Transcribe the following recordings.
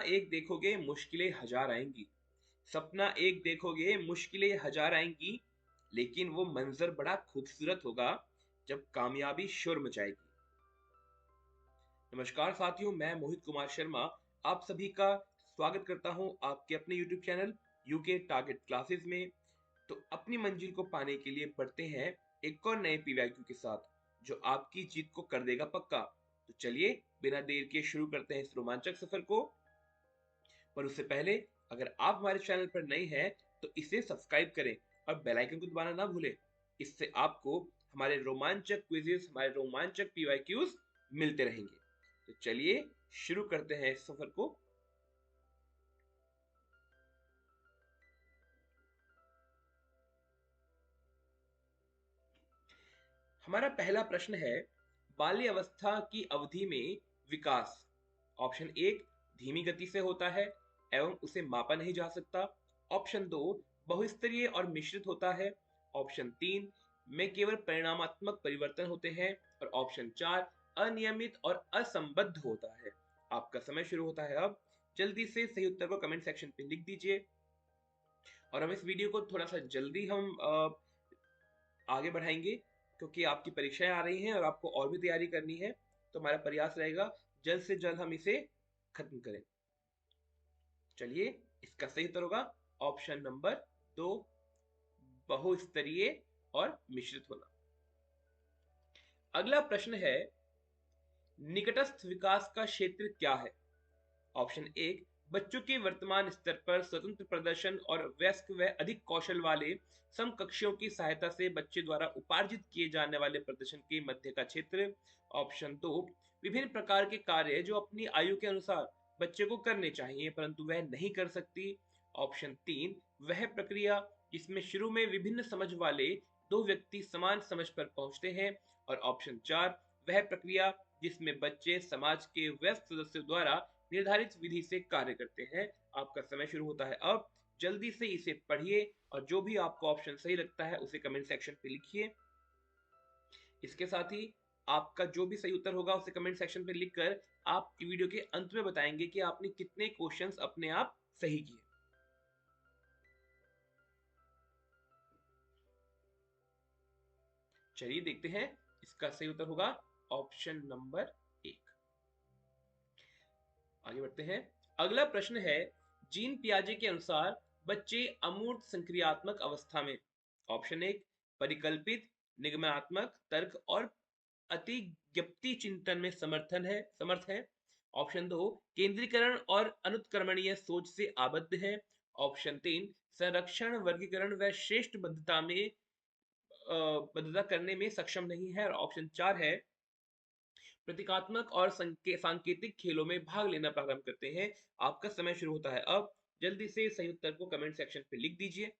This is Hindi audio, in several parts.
एक देखोगे मुश्किलें हजार आएंगी। सपना एक देखोगे मुश्किलें हजार आएंगी, लेकिन वो मंजर बड़ा खूबसूरत होगा जब कामयाबी शोर मचाएगी। नमस्कार साथियों, मैं मोहित कुमार शर्मा आप सभी का स्वागत करता हूं आपके अपने YouTube channel UK target classes में। तो अपनी मंजिल को पाने के लिए बढ़ते हैं एक और नए पीवाईक्यू के साथ, जो आपकी जीत को कर देगा पक्का। तो चलिए बिना देर के शुरू करते हैं इस रोमांचक सफर को। पर उससे पहले, अगर आप हमारे चैनल पर नए हैं तो इसे सब्सक्राइब करें और बेल आइकन को दबाना ना भूलें। इससे आपको हमारे रोमांचक क्विज़ेस, हमारे रोमांचक पीवाईक्यूज मिलते रहेंगे। तो चलिए शुरू करते हैं इस सफर को। हमारा पहला प्रश्न है, बाल्य अवस्था की अवधि में विकास ऑप्शन एक धीमी गति से होता है एवं उसे मापा नहीं जा सकता। ऑप्शन दो बहुस्तरीय और मिश्रित होता है। ऑप्शन तीन में केवल परिणामात्मक परिवर्तन होते हैं। और ऑप्शन चार अनियमित और असंबद्ध होता है। आपका समय शुरू होता है अब। जल्दी से सही उत्तर को कमेंट सेक्शन पे लिख दीजिए। और हम इस वीडियो को थोड़ा सा जल्दी आगे बढ़ाएंगे, क्योंकि आपकी परीक्षाएं आ रही हैं और आपको और भी तैयारी करनी है। तो हमारा प्रयास रहेगा जल्द से जल्द हम इसे खत्म करें। चलिए, इसका सही उत्तर होगा ऑप्शन नंबर दो, बहुस्तरीय और मिश्रित होना। अगला प्रश्न है, निकटस्थ विकास का क्षेत्र क्या है। ऑप्शन एक बच्चों के वर्तमान स्तर पर स्वतंत्र प्रदर्शन और वयस्क व अधिक कौशल वाले समकक्षों की सहायता से बच्चे द्वारा उपार्जित किए जाने वाले प्रदर्शन के मध्य का क्षेत्र। ऑप्शन दो विभिन्न प्रकार के कार्य जो अपनी आयु के अनुसार बच्चे को करने चाहिए परंतु वह नहीं कर सकती। ऑप्शन तीन वह प्रक्रिया जिसमें शुरू में विभिन्न समझ वाले दो व्यक्ति समान समझ पर पहुंचते हैं। और ऑप्शन चार वह प्रक्रिया जिसमें बच्चे समाज के वयस्क सदस्यों द्वारा निर्धारित विधि से कार्य करते हैं। आपका समय शुरू होता है अब। जल्दी से इसे पढ़िए और जो भी आपको ऑप्शन सही लगता है उसे कमेंट सेक्शन पे लिखिए। इसके साथ ही आपका जो भी सही उत्तर होगा उसे कमेंट सेक्शन पे लिखकर आप वीडियो के अंत में बताएंगे कि आपने कितने क्वेश्चंस अपने आप सही किए। चलिए देखते हैं, इसका सही उत्तर होगा ऑप्शन नंबर एक। आगे बढ़ते हैं। अगला प्रश्न है, जीन पियाजे के अनुसार बच्चे अमूर्त संक्रियात्मक अवस्था में ऑप्शन एक परिकल्पित, निगमनात्मक तर्क और अतिज्ञप्ति चिंतन में समर्थ है। ऑप्शन दो केंद्रीकरण और अनुत्क्रमणीय सोच से आबद्ध है। ऑप्शन तीन संरक्षण, वर्गीकरण व श्रेष्ठ बद्धता करने में सक्षम नहीं है। और ऑप्शन चार है प्रतीकात्मक और सांकेतिक खेलों में भाग लेना प्रारंभ करते हैं। आपका समय शुरू होता है अब। जल्दी से सही उत्तर को कमेंट सेक्शन पे लिख दीजिए।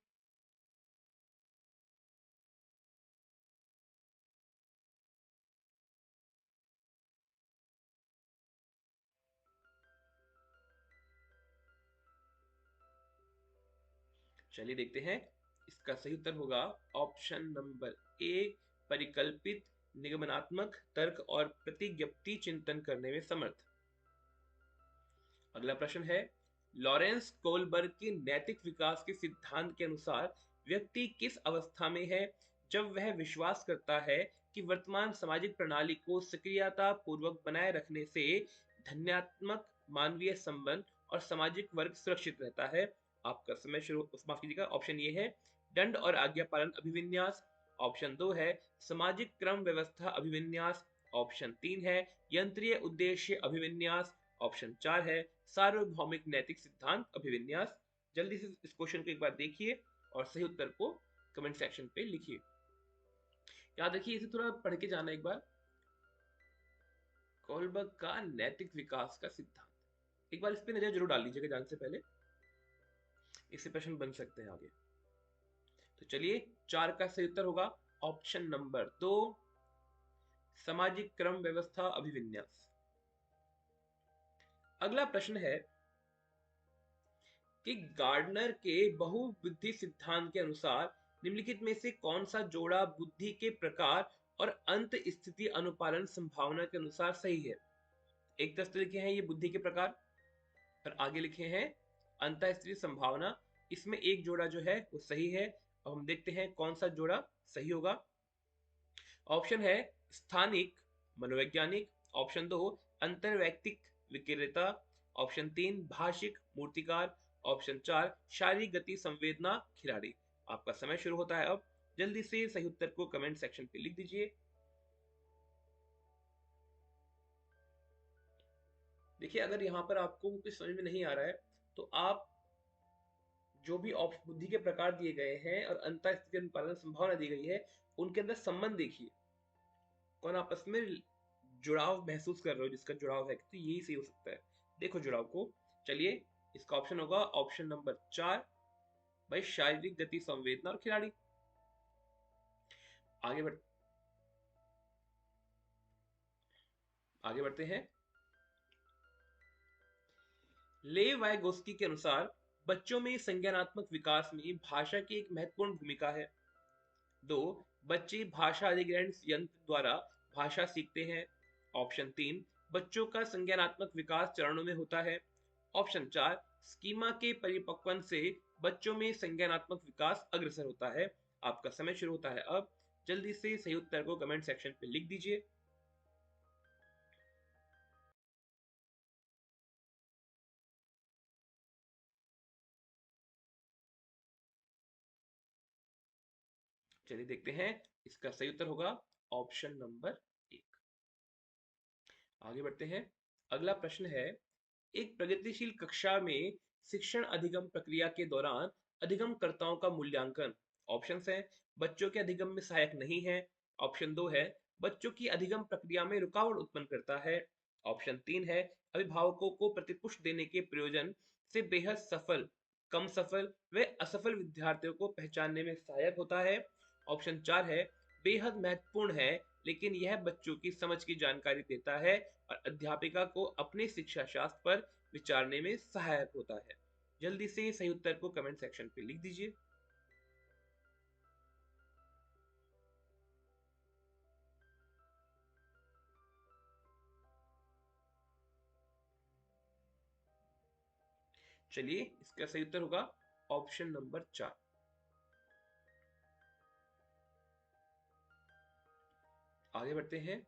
चलिए देखते हैं, इसका सही उत्तर होगा ऑप्शन नंबर ए परिकल्पित, निगमनात्मक तर्क और प्रतिज्ञप्ति चिंतन करने में समर्थ। अगला प्रश्न है, लॉरेंस कोलबर्ग के नैतिक विकास के सिद्धांत के अनुसार व्यक्ति किस अवस्था में है जब वह विश्वास करता है कि वर्तमान सामाजिक प्रणाली को सक्रियता पूर्वक बनाए रखने से धन्यात्मक मानवीय संबंध और सामाजिक वर्ग सुरक्षित रहता है। आपका समय शुरू, माफ कीजिएगा, ऑप्शन ये है दंड और आज्ञा पालन अभिविन्यास। ऑप्शन दो है सामाजिक क्रम व्यवस्था अभिविन्यास। ऑप्शन तीन है यंत्रीय उद्देश्य अभिविन्यास। ऑप्शन चार है सार्वभौमिक नैतिक सिद्धांत अभिविन्यास। जल्दी से इस क्वेश्चन को एक बार देखिए और सही उत्तर को कमेंट सेक्शन पे लिखिए। याद रखिए, इसे थोड़ा पढ़ के जाना एक बार। कोलबर्ग का नैतिक विकास का सिद्धांत, एक बार इस पे नजर जरूर डाल लीजिएगा जाने से पहले, इससे प्रश्न बन सकते हैं आगे। तो चलिए, चार का सही उत्तर होगा ऑप्शन नंबर दो सामाजिक क्रम व्यवस्था अभिविन्यास। अगला प्रश्न है कि गार्डनर के बहुबुद्धि सिद्धांत के अनुसार निम्नलिखित में से कौन सा जोड़ा बुद्धि के प्रकार और अंत स्थिति अनुपालन संभावना के अनुसार सही है। एक तरफ लिखे हैं ये बुद्धि के प्रकार, और आगे लिखे हैं अंतःस्त्रीय संभावना, इसमें एक जोड़ा जो है वो सही है। अब हम देखते हैं कौन सा जोड़ा सही होगा। ऑप्शन है स्थानिक मनोवैज्ञानिक, ऑप्शन 2 अंतर्वैयक्तिक विक्रेता, ऑप्शन 3 भाषिक मूर्तिकार, ऑप्शन 4 शारीरिक गति संवेदना खिलाड़ी। आपका समय शुरू होता है अब। जल्दी से सही उत्तर को कमेंट सेक्शन पे लिख दीजिए। देखिए, अगर यहाँ पर आपको कुछ समझ में नहीं आ रहा है तो आप जो भी बुद्धि के प्रकार दिए गए हैं और अंतःस्थिति अनुपालन संभावना दी गई है, उनके अंदर संबंध देखिए, कौन आपस में जुड़ाव महसूस कर रहे हो, जिसका जुड़ाव है तो यही सही हो सकता है। देखो जुड़ाव को। चलिए, इसका ऑप्शन होगा ऑप्शन नंबर 4, भाई शारीरिक गति संवेदना और खिलाड़ी। आगे बढ़ आगे बढ़ते हैं। लेव वाइगोस्की के अनुसार बच्चों में संज्ञानात्मक विकास में भाषा की एक महत्वपूर्ण भूमिका है। 2 बच्चे भाषा अधिग्रहण यंत्र द्वारा भाषा सीखते हैं। ऑप्शन 3 बच्चों का संज्ञानात्मक विकास चरणों में होता है। ऑप्शन 4 स्कीमा के परिपक्वन से बच्चों में संज्ञानात्मक विकास अग्रसर होता है। आपका समय शुरू होता है अब। जल्दी से सही उत्तर को कमेंट सेक्शन पे लिख दीजिए। चलिए देखते हैं, इसका सही उत्तर होगा ऑप्शन नंबर 1। आगे बढ़ते हैं। अगला प्रश्न है, एक प्रगतिशील कक्षा में शिक्षण अधिगम प्रक्रिया के दौरान अधिगमकर्ताओं का मूल्यांकन। ऑप्शंस हैं बच्चों के अधिगम में सहायक नहीं है, ऑप्शन 2 है बच्चों की अधिगम प्रक्रिया में रुकावट उत्पन्न करता है, ऑप्शन 3 है अभिभावकों को प्रतिपुष्टि देने के प्रयोजन से बेहद सफल, कम सफल व असफल विद्यार्थियों को पहचानने में सहायक होता है, ऑप्शन 4 है बेहद महत्वपूर्ण है लेकिन यह बच्चों की समझ की जानकारी देता है और अध्यापिका को अपने शिक्षा शास्त्र पर विचारने में सहायक होता है। जल्दी से सही उत्तर को कमेंट सेक्शन पे लिख दीजिए। चलिए, इसका सही उत्तर होगा ऑप्शन नंबर 4। आगे बढ़ते हैं।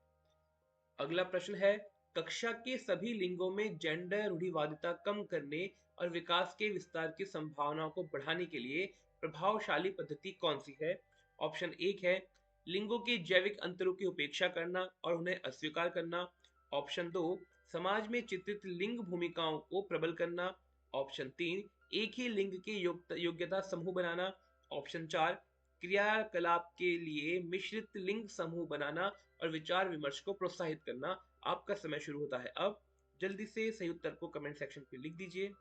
अगला प्रश्न है, कक्षा के सभी लिंगों में जेंडर रूढ़िवादिता कम करने और विकास के विस्तार की संभावनाओं को बढ़ाने के लिए प्रभावशाली पद्धति कौन सी है। ऑप्शन 1 है लिंगों के जैविक अंतरों की उपेक्षा करना और उन्हें अस्वीकार करना, ऑप्शन 2 समाज में चित्रित लिंग भूमिकाओं को प्रबल करना, ऑप्शन 3 एक ही लिंग के योग्यता समूह बनाना, ऑप्शन 4 क्रियाकलाप के लिए मिश्रित लिंग समूह बनाना और विचार विमर्श को प्रोत्साहित करना। आपका समय शुरू होता है अब। जल्दी से सही उत्तर को कमेंट सेक्शन पे लिख दीजिए।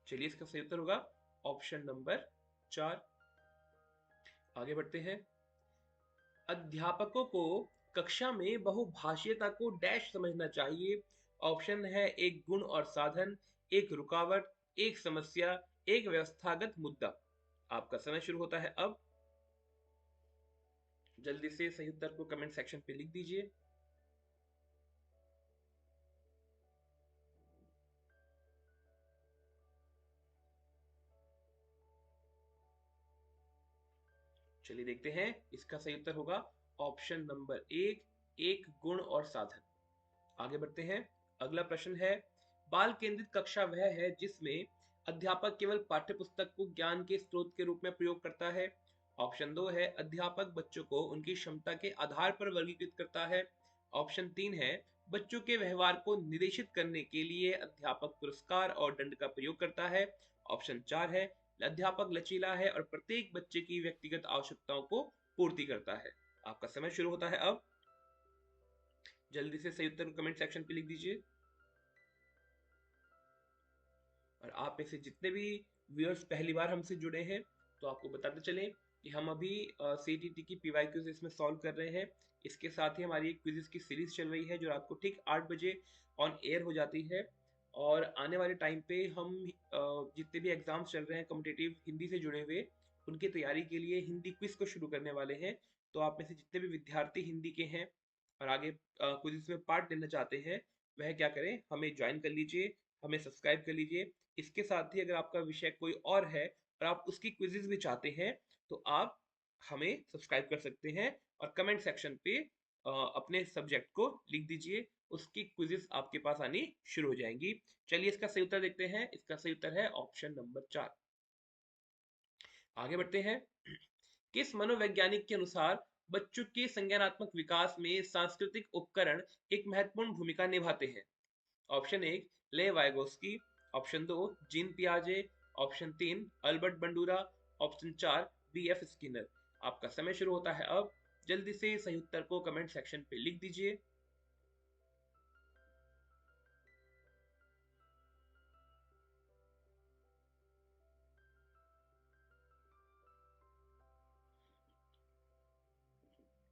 चलिए, इसका सही उत्तर होगा ऑप्शन नंबर 4। आगे बढ़ते हैं। अध्यापकों को कक्षा में बहुभाषीयता को डैश समझना चाहिए। ऑप्शन है एक गुण और साधन, एक रुकावट, एक समस्या, एक व्यवस्थागत मुद्दा। आपका समय शुरू होता है अब। जल्दी से सही उत्तर को कमेंट सेक्शन पे लिख दीजिए। चलिए देखते हैं, इसका सही उत्तर होगा ऑप्शन नंबर 1 एक गुण और साधन। आगे बढ़ते हैं। अगला प्रश्न है, बाल केंद्रित कक्षा वह है जिसमें अध्यापक केवल पाठ्यपुस्तक को ज्ञान के स्रोत के रूप में प्रयोग करता है। ऑप्शन 2 है अध्यापक बच्चों को उनकी क्षमता के आधार पर वर्गीकृत करता है। ऑप्शन 3 है बच्चों के व्यवहार को निर्देशित करने के लिए अध्यापक पुरस्कार और दंड का प्रयोग करता है। ऑप्शन 4 है अध्यापक लचीला है और प्रत्येक बच्चे की व्यक्तिगत आवश्यकताओं को पूर्ति करता है। आपका समय शुरू होता है अब। जल्दी से सही उत्तर कमेंट सेक्शन पे लिख दीजिए। और आप में से जितने भी व्यूअर्स पहली बार हमसे जुड़े हैं, तो आपको बताते चलें कि हम अभी सीटीटी की पीवाई क्विज इसमें सॉल्व कर रहे हैं। इसके साथ ही हमारी एक क्विज़ की सीरीज चल रही है जो रात को ठीक 8 बजे ऑन एयर हो जाती है। और आने वाले टाइम पे हम जितने भी एग्जाम्स चल रहे हैं कॉम्पिटिटिव हिंदी से जुड़े हुए, उनकी तैयारी के लिए हिंदी क्विज को शुरू करने वाले हैं। तो आप में से जितने भी विद्यार्थी हिंदी के हैं और आगे क्विज में पार्ट लेना चाहते हैं, वह क्या करें, हमें ज्वाइन कर लीजिए, हमें सब्सक्राइब कर लीजिए। इसके साथ ही अगर आपका विषय कोई और है और आप उसकी क्विजेज भी चाहते हैं, तो आप हमें सब्सक्राइब कर सकते हैं और कमेंट सेक्शन पे अपने सब्जेक्ट को लिख दीजिए, उसकी क्विजेस आपके पास आनी शुरू हो जाएंगी। चलिए इसका सही उत्तर देखते हैं। इसका सही उत्तर है ऑप्शन नंबर 4। आगे बढ़ते हैं। किस मनोवैज्ञानिक के अनुसार बच्चों के संज्ञानात्मक विकास में सांस्कृतिक उपकरण एक महत्वपूर्ण भूमिका निभाते हैं? ऑप्शन 1 ले वाइगोस्की, ऑप्शन 2 जीन पियाजे, option 3 Albert Bandura, option 4 B F Skinner. आपका समय शुरू होता है अब। जल्दी से सही उत्तर को कमेंट सेक्शन पे लिख दीजिए।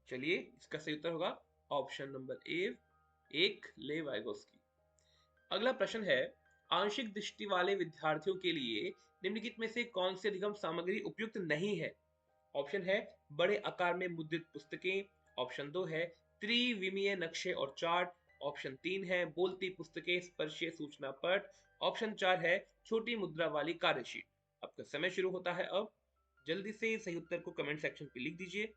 चलिए इसका सही उत्तर होगा ऑप्शन नंबर ए, एक ले वाइगोस्की। अगला प्रश्न है, आंशिक दृष्टि वाले विद्यार्थियों के लिए निम्नलिखित में से कौन सी अधिगम सामग्री उपयुक्त नहीं है? ऑप्शन है बड़े आकार में मुद्रित पुस्तकें, ऑप्शन 2 है त्रिविमीय नक्शे और चार्ट, ऑप्शन 3 है बोलती पुस्तकें स्पर्शीय सूचना पट, ऑप्शन 4 है छोटी मुद्रा वाली कार्यशीट। आपका समय शुरू होता है अब। जल्दी से सही उत्तर को कमेंट सेक्शन पे लिख दीजिए।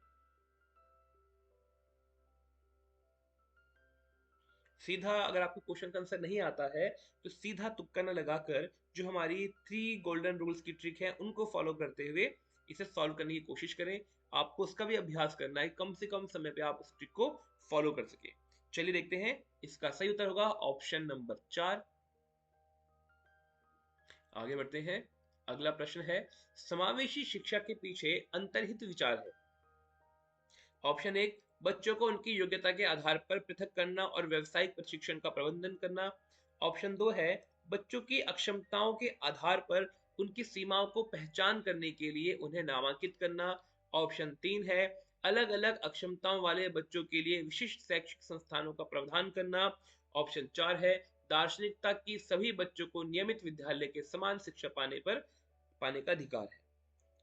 सीधा अगर आपको क्वेश्चन का आंसर नहीं आता है, तो सीधा तुक्का न लगाकर जो हमारी 3 गोल्डन रूल्स की ट्रिक है उनको फॉलो करते हुए इसे सॉल्व करने की कोशिश करें। आपको उसका भी अभ्यास करना है, कम से कम समय पे आप उस ट्रिक को फॉलो कर सके। चलिए देखते हैं। इसका सही उत्तर होगा ऑप्शन नंबर 4। आगे बढ़ते हैं। अगला प्रश्न है, समावेशी शिक्षा के पीछे अंतर्हित विचार है? ऑप्शन 1 बच्चों को उनकी योग्यता के आधार पर पृथक करना और व्यावसायिक प्रशिक्षण का प्रबंधन करना, ऑप्शन 2 है बच्चों की अक्षमताओं के आधार पर उनकी सीमाओं को पहचान करने के लिए उन्हें नामांकित करना, ऑप्शन 3 है अलग अलग अक्षमताओं वाले बच्चों के लिए विशिष्ट शैक्षिक संस्थानों का प्रावधान करना, ऑप्शन 4 है दार्शनिकता की सभी बच्चों को नियमित विद्यालय के समान शिक्षा पाने का अधिकार है।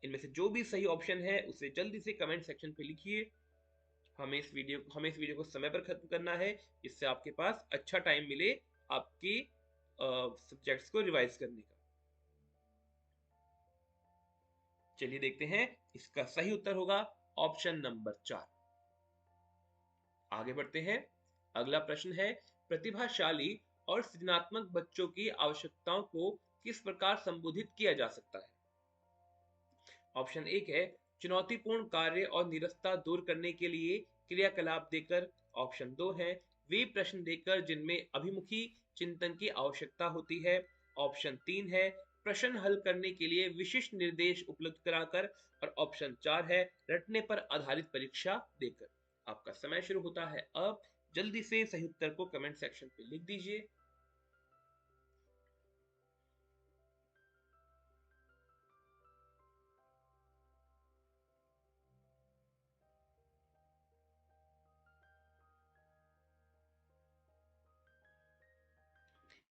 इनमें से जो भी सही ऑप्शन है उसे जल्दी से कमेंट सेक्शन पे लिखिए। हमें इस वीडियो को समय पर खत्म करना है, इससे आपके पास अच्छा टाइम मिले आपके सब्जेक्ट्स को रिवाइज करने का। चलिए देखते हैं। इसका सही उत्तर होगा ऑप्शन नंबर 4। आगे बढ़ते हैं। अगला प्रश्न है, प्रतिभाशाली और सृजनात्मक बच्चों की आवश्यकताओं को किस प्रकार संबोधित किया जा सकता है? ऑप्शन 1 है चुनौतीपूर्ण कार्य और निरस्ता दूर करने के लिए क्रियाकलाप देकर, ऑप्शन 2 है वे प्रश्न देकर जिनमें अभिमुखी चिंतन की आवश्यकता होती है, ऑप्शन 3 है प्रश्न हल करने के लिए विशिष्ट निर्देश उपलब्ध कराकर, और ऑप्शन 4 है रटने पर आधारित परीक्षा देकर। आपका समय शुरू होता है अब। जल्दी से सही उत्तर को कमेंट सेक्शन पे लिख दीजिए।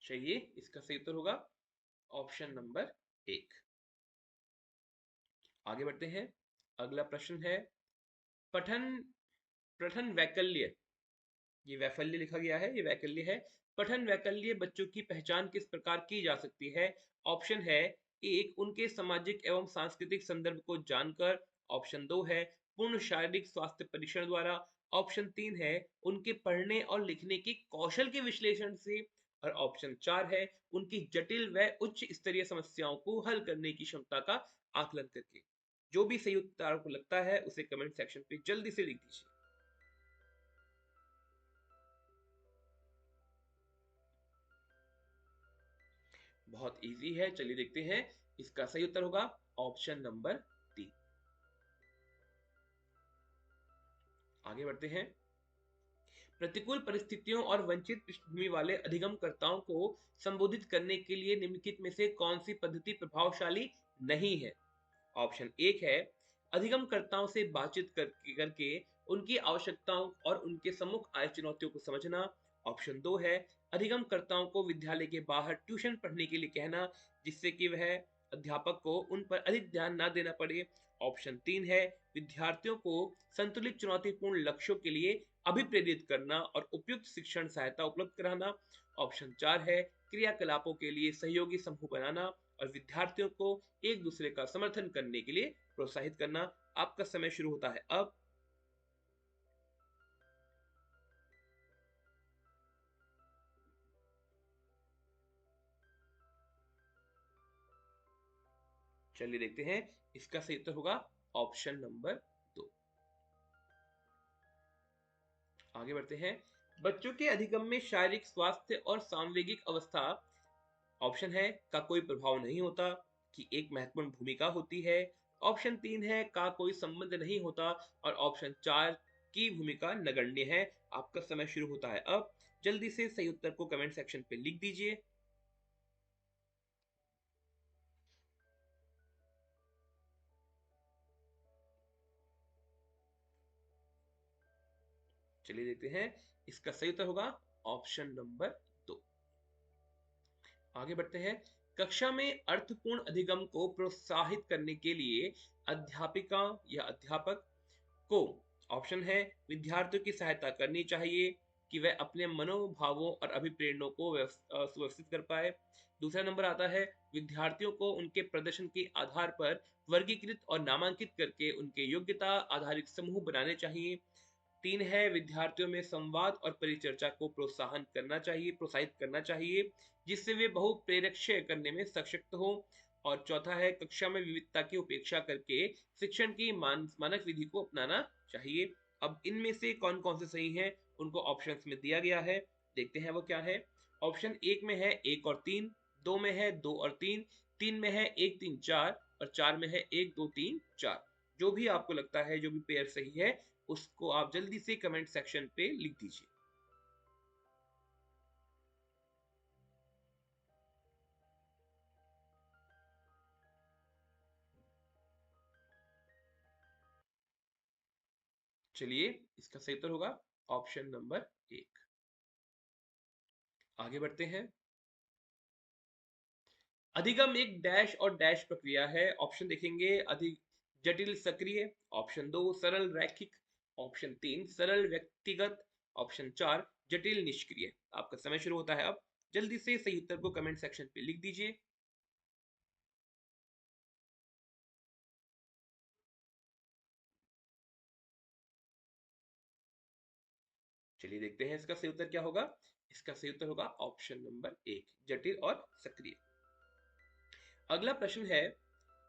चलिए इसका सही उत्तर होगा ऑप्शन नंबर 1। आगे बढ़ते हैं। अगला प्रश्न है, पठन पठन वैकल्य, ये वैफल्य लिखा गया है, ये वैकल्य है। पठन वैकल्य बच्चों की पहचान किस प्रकार की जा सकती है? ऑप्शन है 1 उनके सामाजिक एवं सांस्कृतिक संदर्भ को जानकर, ऑप्शन 2 है पूर्ण शारीरिक स्वास्थ्य परीक्षण द्वारा, ऑप्शन 3 है उनके पढ़ने और लिखने की कौशल के विश्लेषण से, और ऑप्शन 4 है उनकी जटिल व उच्च स्तरीय समस्याओं को हल करने की क्षमता का आकलन करके। जो भी सही उत्तर आपको लगता है उसे कमेंट सेक्शन पे जल्दी से लिख दीजिए। बहुत इजी है, चलिए देखते हैं। इसका सही उत्तर होगा ऑप्शन नंबर 3। आगे बढ़ते हैं। प्रतिकूल परिस्थितियों और वंचित पृष्ठभूमि वाले अधिगमकर्ताओं को संबोधित करने के लिए निम्नलिखित में से कौन सी पद्धति प्रभावशाली नहीं है? ऑप्शन 1 है अधिगमकर्ताओं से बातचीत करके उनकी आवश्यकताओं और उनके सम्मुख आय चुनौतियों को समझना, ऑप्शन 2 है अधिगमकर्ताओं को विद्यालय के बाहर ट्यूशन पढ़ने के लिए कहना, जिससे कि वह अध्यापक को उन पर अधिक ध्यान ना देना पड़े। ऑप्शन 3 है विद्यार्थियों को संतुलित चुनौतीपूर्ण लक्ष्यों के लिए अभिप्रेरित करना और उपयुक्त शिक्षण सहायता उपलब्ध कराना। ऑप्शन 4 है क्रियाकलापों के लिए सहयोगी समूह बनाना और विद्यार्थियों को एक दूसरे का समर्थन करने के लिए प्रोत्साहित करना। आपका समय शुरू होता है अब। चलिए देखते हैं, इसका सही उत्तर होगा ऑप्शन नंबर 2। आगे बढ़ते हैं। बच्चों के अधिगम में शारीरिक स्वास्थ्य और सांवेगिक अवस्था, ऑप्शन है का कोई प्रभाव नहीं होता कि एक महत्वपूर्ण भूमिका होती है। ऑप्शन 3 है का कोई संबंध नहीं होता और ऑप्शन 4 की भूमिका नगण्य है। आपका समय शुरू होता है अब। जल्दी से सही उत्तर को कमेंट सेक्शन पे लिख दीजिए। चलिए देखते हैं, इसका सही उत्तर होगा ऑप्शन नंबर 2। आगे बढ़ते हैं। कक्षा में अर्थपूर्ण अधिगम को प्रोत्साहित करने के लिए अध्यापिका या अध्यापक को, ऑप्शन है विद्यार्थियों की सहायता करनी चाहिए कि वह अपने मनोभावों और अभिप्रेरणों को सुव्यवस्थित कर पाए। दूसरा नंबर आता है विद्यार्थियों को उनके प्रदर्शन के आधार पर वर्गीकृत और नामांकित करके उनके योग्यता आधारित समूह बनाने चाहिए। 3 है विद्यार्थियों में संवाद और परिचर्चा को प्रोत्साहित करना चाहिए, जिससे वे बहुप्रेरक्ष्य करने में सशक्त हो। और चौथा है कक्षा में विविधता की उपेक्षा करके शिक्षण की मानक विधि को अपनाना चाहिए। अब इनमें से कौन कौन से सही हैं उनको ऑप्शंस में दिया गया है, देखते हैं वो क्या है। ऑप्शन 1 में है 1 और 3, 2 में है 2 और 3, 3 में है 1 3 4 और 4 में है 1 2 3 4। जो भी आपको लगता है, जो भी पेयर सही है, उसको आप जल्दी से कमेंट सेक्शन पे लिख दीजिए। चलिए, इसका सही उत्तर होगा ऑप्शन नंबर 1। आगे बढ़ते हैं। अधिगम एक डैश और डैश प्रक्रिया है। ऑप्शन देखेंगे, अधिक जटिल सक्रिय, ऑप्शन 2 सरल रैखिक, ऑप्शन 3 सरल व्यक्तिगत, ऑप्शन 4 जटिल निष्क्रिय। आपका समय शुरू होता है अब। जल्दी से सही उत्तर को कमेंट सेक्शन पे लिख दीजिए। चलिए देखते हैं इसका सही उत्तर क्या होगा। इसका सही उत्तर होगा ऑप्शन नंबर 1 जटिल और सक्रिय। अगला प्रश्न है,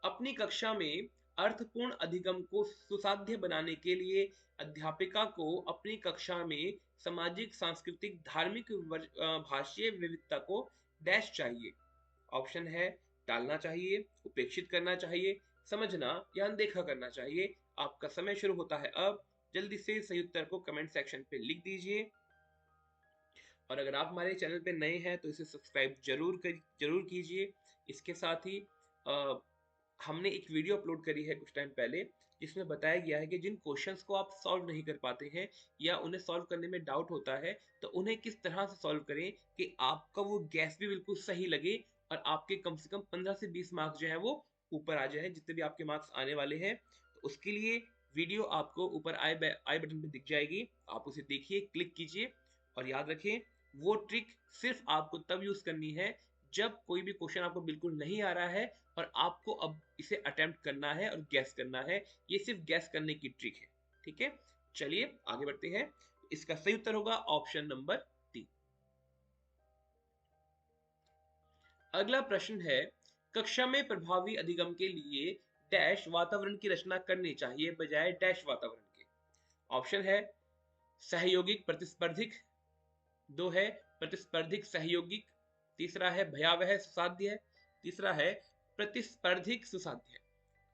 अपनी कक्षा में अर्थपूर्ण अधिगम को सुसाध्य बनाने के लिए अध्यापिका को अपनी कक्षा में सामाजिक सांस्कृतिक धार्मिक भाषीय विविधता को डैश चाहिए। ऑप्शन है टालना चाहिए, उपेक्षित करना चाहिए, समझना या अनदेखा करना चाहिए। आपका समय शुरू होता है अब। जल्दी से सही उत्तर को कमेंट सेक्शन पे लिख दीजिए। और अगर आप हमारे चैनल पे नए हैं तो इसे सब्सक्राइब जरूर कीजिए। इसके साथ ही अ, हमने एक वीडियो अपलोड करी है कुछ टाइम पहले, जिसमें बताया गया है कि जिन क्वेश्चंस को आप सॉल्व नहीं कर पाते हैं या उन्हें सॉल्व करने में डाउट होता है, तो उन्हें किस तरह से सॉल्व करें कि आपका वो गैस भी बिल्कुल सही लगे और आपके कम से कम 15 से 20 मार्क्स जो है वो ऊपर आ जाए, जितने भी आपके मार्क्स आने वाले हैं। तो उसके लिए वीडियो आपको ऊपर आई बटन पे दिख जाएगी, आप उसे देखिए, क्लिक कीजिए। और याद रखें, वो ट्रिक सिर्फ आपको तब यूज करनी है जब कोई भी क्वेश्चन आपको बिल्कुल नहीं आ रहा है और आपको अब इसे अटेम्प्ट करना है और गैस करना है। ये सिर्फ गैस करने की ट्रिक है, ठीक है। चलिए आगे बढ़ते हैं। इसका सही उत्तर होगा ऑप्शन नंबर 3। अगला प्रश्न है, कक्षा में प्रभावी अधिगम के लिए डैश वातावरण की रचना करनी चाहिए बजाय डैश वातावरण के। ऑप्शन है सहयोगिक प्रतिस्पर्धिक, 2 है प्रतिस्पर्धिक सहयोगिक, तीसरा है भयावह सुसाध्य, तीसरा है प्रतिस्पर्धिक सुसाध्य।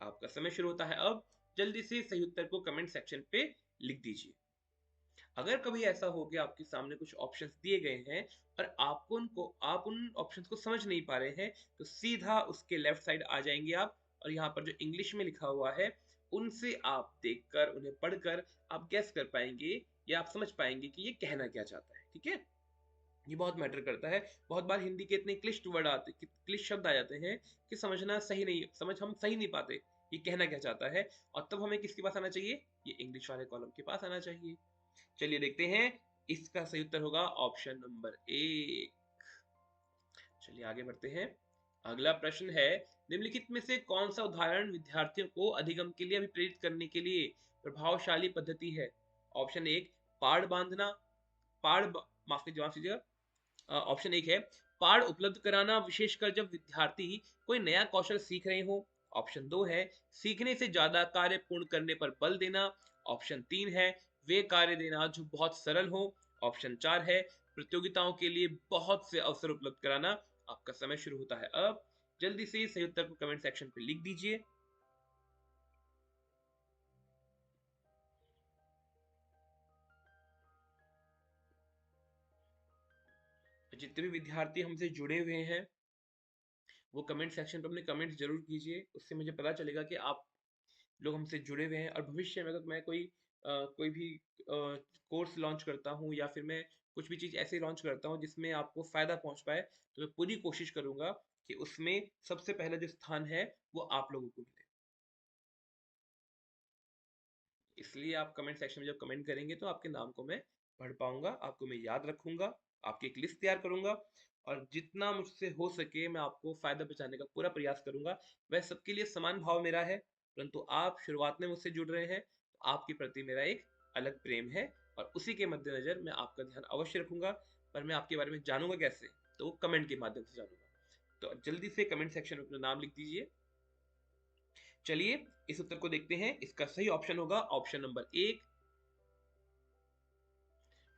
आपका समय शुरू होता है अब। जल्दी से सही उत्तर को कमेंट सेक्शन पे लिख दीजिए। अगर कभी ऐसा हो कि आपके सामने कुछ ऑप्शंस दिए गए हैं और आप उन ऑप्शंस को समझ नहीं पा रहे हैं, तो सीधा उसके लेफ्ट साइड आ जाएंगे आप, और यहाँ पर जो इंग्लिश में लिखा हुआ है उनसे आप देखकर, उन्हें पढ़कर आप गैस कर पाएंगे या आप समझ पाएंगे कि ये कहना क्या चाहता है, ठीक है। ये बहुत मैटर करता है। बहुत बार हिंदी के इतने क्लिष्ट वर्ड आते, क्लिष्ट शब्द आ जाते हैं कि हम सही नहीं पाते ये कहना क्या चाहता है, और तब हमें किसके पास आना चाहिए? ये इंग्लिश वाले कॉलम के पास आना चाहिए। चलिए देखते हैं, इसका सही उत्तर होगा ऑप्शन नंबर ए। चलिए आगे बढ़ते हैं। अगला प्रश्न है, निम्नलिखित में से कौन सा उदाहरण विद्यार्थियों को अधिगम के लिए अभिप्रेरित करने के लिए प्रभावशाली पद्धति है? ऑप्शन एक, पाड़ बांधना, माफ कीजिए, माफ कीजिएगा। ऑप्शन एक है पाड़ उपलब्ध कराना, विशेषकर जब विद्यार्थी कोई नया कौशल सीख रहे हो। ऑप्शन दो है सीखने से ज्यादा कार्य पूर्ण करने पर बल देना। ऑप्शन तीन है वे कार्य देना जो बहुत सरल हो। ऑप्शन चार है प्रतियोगिताओं के लिए बहुत से अवसर उपलब्ध कराना। आपका समय शुरू होता है अब। जल्दी से सही उत्तर को कमेंट सेक्शन पे लिख दीजिए। जितने भी विद्यार्थी हमसे जुड़े हुए हैं वो कमेंट सेक्शन पर अपने कमेंट्स जरूर कीजिए, उससे मुझे पता चलेगा कि आप लोग हमसे जुड़े हुए हैं। और भविष्य में अगर मैं कोई भी कोर्स लॉन्च करता हूँ या फिर मैं कुछ भी चीज़ ऐसे लॉन्च करता हूँ जिसमें आपको फ़ायदा पहुँच पाए, तो मैं पूरी कोशिश करूँगा कि उसमें सबसे पहला जो स्थान है वो आप लोगों को मिले। इसलिए आप कमेंट सेक्शन में जब कमेंट करेंगे तो आपके नाम को मैं पढ़ पाऊंगा, आपको मैं याद रखूंगा, आपकी एक लिस्ट तैयार करूंगा, और जितना मुझसे हो सके मैं आपको फायदा पहुंचाने का पूरा प्रयास करूंगा। वह सबके लिए समान भाव मेरा है, परंतु आप शुरुआत में मुझसे जुड़ रहे हैं तो आपके प्रति मेरा एक अलग प्रेम है, और उसी के मद्देनजर मैं आपका ध्यान अवश्य रखूंगा। पर मैं आपके बारे में जानूंगा कैसे? तो वो कमेंट के माध्यम से जानूंगा। तो जल्दी से कमेंट सेक्शन में अपना नाम लिख दीजिए। चलिए इस उत्तर को देखते हैं। इसका सही ऑप्शन होगा ऑप्शन नंबर एक,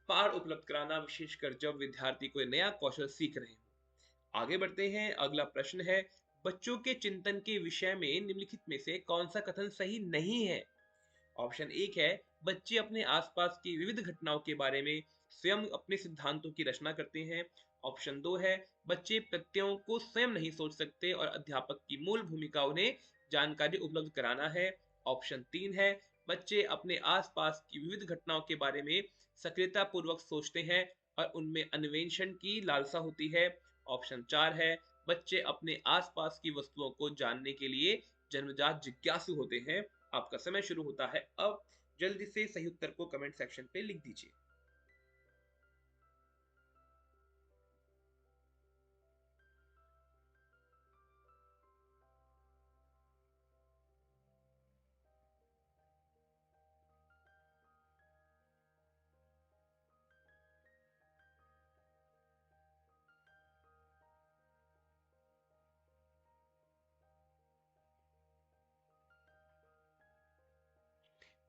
पार उपलब्ध कराना, विशेषकर जब विद्यार्थी कोई नया कौशल सीख रहे हो। आगे बढ़ते हैं। अगला प्रश्न है, बच्चों के चिंतन के विषय में निम्नलिखित में से कौन सा कथन सही नहीं है? ऑप्शन एक है बच्चे अपने आसपास की विविध घटनाओं के बारे में स्वयं अपने सिद्धांतों की रचना करते हैं। ऑप्शन दो है बच्चे प्रत्ययों को स्वयं नहीं सोच सकते और अध्यापक की मूल भूमिका उन्हें जानकारी उपलब्ध कराना है। ऑप्शन तीन है बच्चे अपने आसपास की विविध घटनाओं के बारे में सक्रियता पूर्वक सोचते हैं और उनमें अन्वेषण की लालसा होती है। ऑप्शन चार है बच्चे अपने आसपास की वस्तुओं को जानने के लिए जन्मजात जिज्ञासु होते हैं। आपका समय शुरू होता है अब। जल्दी से सही उत्तर को कमेंट सेक्शन पे लिख दीजिए।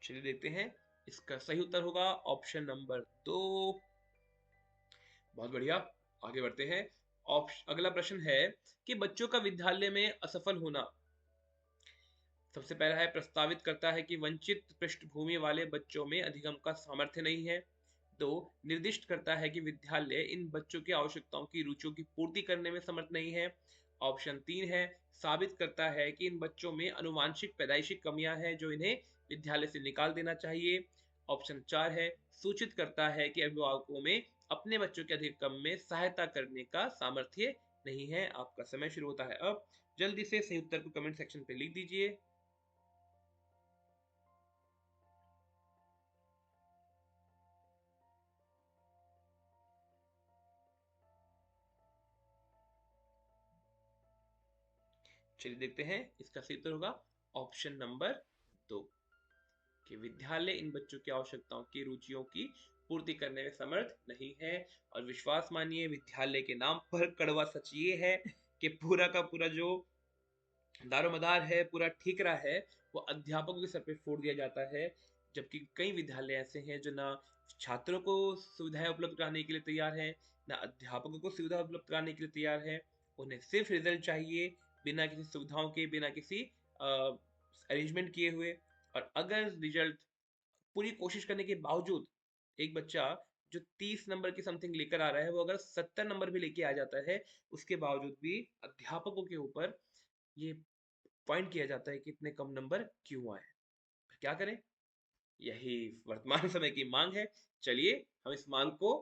चलिए देखते हैं। इसका सही उत्तर होगा ऑप्शन नंबर दो। बहुत बढ़िया। आगे बढ़ते हैं। ऑप्शन अगला प्रश्न है कि बच्चों का विद्यालय में असफल होना, सबसे पहला है प्रस्तावित करता है कि वंचित पृष्ठभूमि वाले बच्चों में अधिगम का सामर्थ्य नहीं है। दो, निर्दिष्ट करता है कि विद्यालय इन बच्चों की आवश्यकताओं की रुचियों की पूर्ति करने में समर्थ नहीं है। ऑप्शन तीन है साबित करता है कि इन बच्चों में अनुवांशिक पैदाइशी कमियां हैं जो इन्हें विद्यालय से निकाल देना चाहिए। ऑप्शन चार है सूचित करता है कि अभिभावकों में अपने बच्चों के अधिगम में सहायता करने का सामर्थ्य नहीं है। आपका समय शुरू होता है अब। जल्दी से सही उत्तर को कमेंट सेक्शन पे लिख दीजिए। चलिए देखते हैं। इसका सही उत्तर होगा ऑप्शन नंबर दो, कि विद्यालय इन बच्चों की आवश्यकताओं की रुचियों की पूर्ति करने में समर्थ नहीं है। और विश्वास मानिए, विद्यालय के नाम पर कड़वा सच ये है कि पूरा का पूरा जो दारोमदार है, पूरा ठीकरा है, वो अध्यापकों के सर पे फोड़ दिया जाता है। जबकि कई विद्यालय ऐसे हैं जो ना छात्रों को सुविधाएं उपलब्ध कराने के लिए तैयार हैं, ना अध्यापकों को सुविधा उपलब्ध कराने के लिए तैयार है। उन्हें सिर्फ रिजल्ट चाहिए, बिना किसी सुविधाओं के, बिना किसी अरेंजमेंट किए हुए। और अगर रिजल्ट पूरी कोशिश करने के बावजूद एक बच्चा जो 30 नंबर की समथिंग लेकर आ रहा है, वो अगर 70 नंबर भी लेके आ जाता है, उसके बावजूद भी अध्यापकों के ऊपर ये पॉइंट किया जाता है कि इतने कम नंबर क्यों आए। फिर क्या करें? यही वर्तमान समय की मांग है। चलिए हम इस मांग को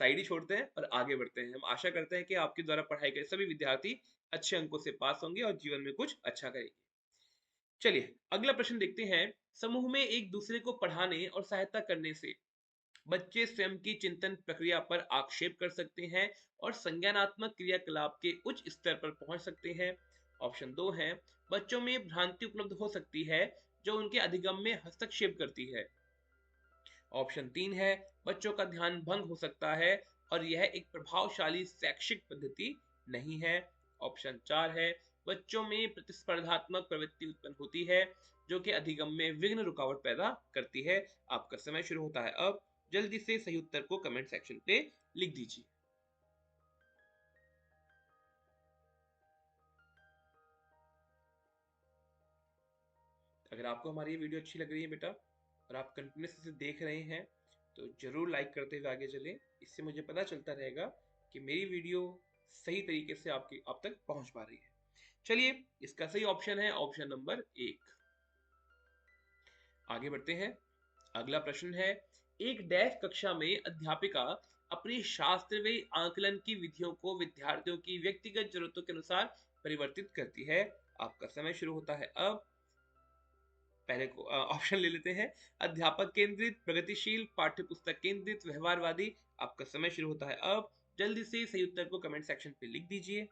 साइड ही छोड़ते हैं और आगे बढ़ते हैं। हम आशा करते हैं कि आपके द्वारा पढ़ाई गए सभी विद्यार्थी अच्छे अंकों से पास होंगे और जीवन में कुछ अच्छा करेंगे। चलिए अगला प्रश्न देखते हैं। समूह में एक दूसरे को पढ़ाने और सहायता करने से बच्चे स्वयं की चिंतन प्रक्रिया पर आक्षेप कर सकते हैं और संज्ञानात्मक क्रियाकलाप के उच्च स्तर पर पहुंच सकते हैं। ऑप्शन दो है, बच्चों में भ्रांति उपलब्ध हो सकती है जो उनके अधिगम में हस्तक्षेप करती है। ऑप्शन तीन है, बच्चों का ध्यान भंग हो सकता है और यह एक प्रभावशाली शैक्षिक पद्धति नहीं है। ऑप्शन चार है, बच्चों में प्रतिस्पर्धात्मक प्रवृत्ति उत्पन्न होती है जो कि अधिगम में विघ्न रुकावट पैदा करती है। आपका समय शुरू होता है अब। जल्दी से सही उत्तर को कमेंट सेक्शन पे लिख दीजिए। अगर आपको हमारी ये वीडियो अच्छी लग रही है बेटा और आप कंटिन्यूस इसे देख रहे हैं तो जरूर लाइक करते हुए आगे चलें। इससे मुझे पता चलता रहेगा कि मेरी वीडियो सही तरीके से आपकी आप तक पहुंच पा रही है। चलिए इसका सही ऑप्शन है ऑप्शन नंबर एक। आगे बढ़ते हैं। अगला प्रश्न है, एक डैश कक्षा में अध्यापिका अपनी शास्त्रवीय आकलन की विधियों को विद्यार्थियों की व्यक्तिगत जरूरतों के अनुसार परिवर्तित करती है। आपका समय शुरू होता है अब। पहले को ऑप्शन ले लेते हैं। अध्यापक केंद्रित, प्रगतिशील, पाठ्यपुस्तक केंद्रित, व्यवहारवादी। आपका समय शुरू होता है अब। जल्दी से सही उत्तर को कमेंट सेक्शन पे लिख दीजिए।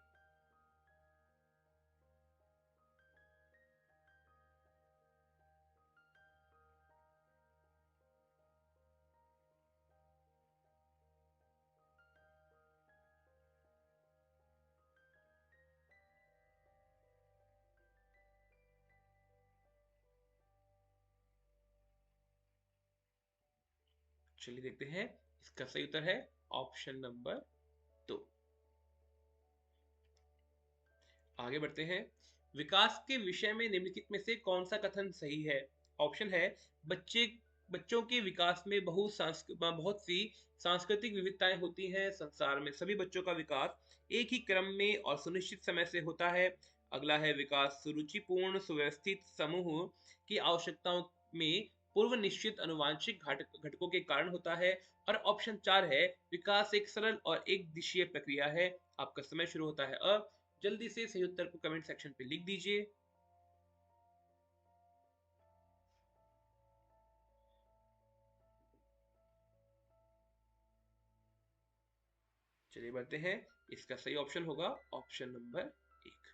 चलिए देखते हैं। इसका सही उत्तर है ऑप्शन नंबर दो। आगे बढ़ते हैं। विकास के विषय में निम्नलिखित में से कौन सा कथन सही है। ऑप्शन है, बच्चे बच्चों के विकास में बहुत सी सांस्कृतिक विविधताएं होती हैं। संसार में सभी बच्चों का विकास एक ही क्रम में और सुनिश्चित समय से होता है। अगला है, विकास सुरुचिपूर्ण सुव्यवस्थित समूह की आवश्यकताओं में पूर्व निश्चित अनुवांशिक घटकों के कारण होता है। और ऑप्शन चार है, विकास एक सरल और एक दिशीय प्रक्रिया है। आपका समय शुरू होता है अब। जल्दी से सही उत्तर को कमेंट सेक्शन पे लिख दीजिए। चलिए बढ़ते हैं। इसका सही ऑप्शन होगा ऑप्शन नंबर एक।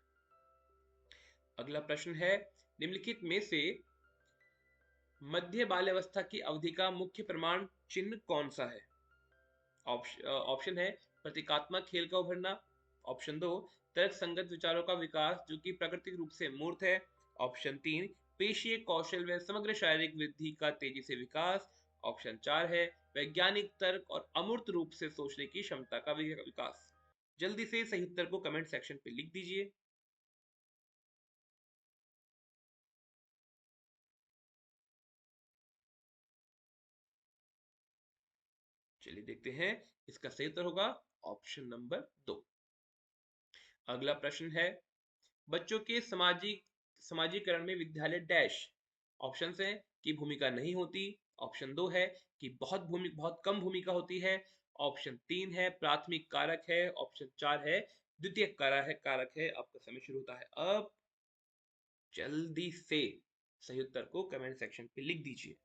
अगला प्रश्न है, निम्नलिखित में से मध्य बाल्यावस्था की अवधि का मुख्य प्रमाण चिन्ह कौन सा है। ऑप्शन है, प्रतीकात्मक खेल का उभरना। ऑप्शन दो, तर्क संगत विचारों का विकास जो कि प्राकृतिक रूप से मूर्त है। ऑप्शन तीन, पेशीय कौशल व समग्र शारीरिक वृद्धि का तेजी से विकास। ऑप्शन चार है, वैज्ञानिक तर्क और अमूर्त रूप से सोचने की क्षमता का विकास। जल्दी से सही उत्तर को कमेंट सेक्शन पे लिख दीजिए। चलिए देखते हैं। इसका सही उत्तर होगा ऑप्शन नंबर दो। अगला प्रश्न है, बच्चों के समाजीकरण में विद्यालय डैश ऑप्शन है की भूमिका नहीं होती। ऑप्शन दो है कि बहुत कम भूमिका होती है। ऑप्शन तीन है प्राथमिक कारक है। ऑप्शन चार है द्वितीय कारक है। आपका समय शुरू होता है अब। जल्दी से सही उत्तर को कमेंट सेक्शन पे लिख दीजिए।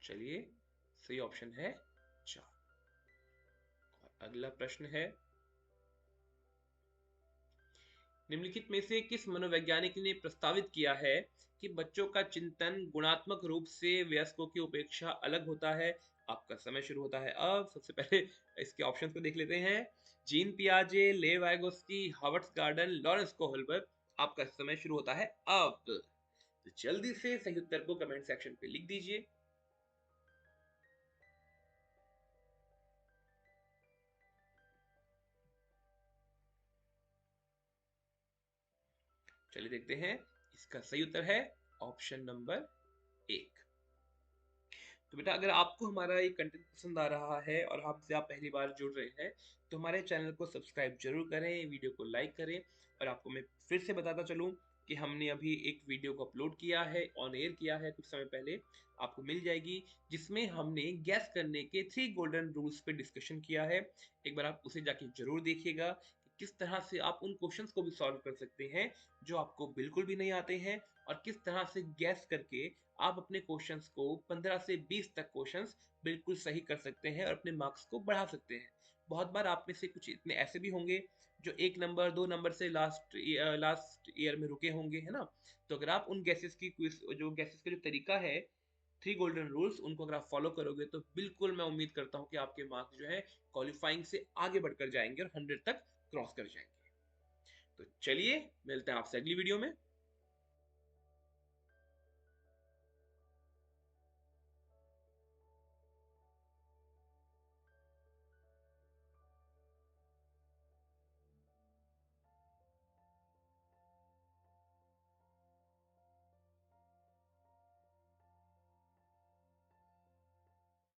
चलिए सही ऑप्शन है चार। अगला प्रश्न है, निम्नलिखित में से किस मनोवैज्ञानिक ने प्रस्तावित किया है कि बच्चों का चिंतन गुणात्मक रूप से वयस्कों की उपेक्षा अलग होता है। आपका समय शुरू होता है अब। सबसे पहले इसके ऑप्शंस को देख लेते हैं। जीन पियाजे, ले वाइगोस्की, हावर्ड्स गार्डन, लॉरेंस कोहलबर्ग। आपका समय शुरू होता है अब। तो जल्दी से सही उत्तर को कमेंट सेक्शन पे लिख दीजिए। चलिए देखते हैं। इसका सही उत्तर है ऑप्शन नंबर एक। तो बेटा अगर आपको हमारा ये कंटेंट पसंद आ रहा है और हमसे आप पहली बार जुड़ रहे हैं, तो हमारे चैनल को सब्सक्राइब ज़रूर करें, वीडियो को लाइक करें। और आपको मैं फिर से बताता चलूँ कि हमने अभी एक वीडियो को अपलोड किया है, ऑन एयर किया है कुछ समय पहले, आपको मिल जाएगी, जिसमें हमने गैस करने के 3 गोल्डन रूल्स पे डिस्कशन किया है। एक बार आप उसे जाके ज़रूर देखिएगा कि किस तरह से आप उन क्वेश्चंस को भी सॉल्व कर सकते हैं, जो आपको बिल्कुल भी नहीं आते हैं, और किस तरह से गैस करके आप अपने क्वेश्चंस को 15 से 20 तक क्वेश्चंस बिल्कुल सही कर सकते हैं और अपने मार्क्स को बढ़ा सकते हैं। बहुत बार आप में से कुछ इतने ऐसे भी होंगे जो 1 नंबर 2 नंबर से लास्ट ईयर में रुके होंगे, है ना? तो अगर आप उन गैसेस की क्विज जो गैसेस का जो तरीका है, 3 गोल्डन रूल्स, उनको अगर आप फॉलो करोगे तो बिल्कुल मैं उम्मीद करता हूँ कि आपके मार्क्स जो है क्वालिफाइंग से आगे बढ़कर जाएंगे और 100 तक क्रॉस कर जाएंगे। तो चलिए मिलते हैं आपसे अगली वीडियो में।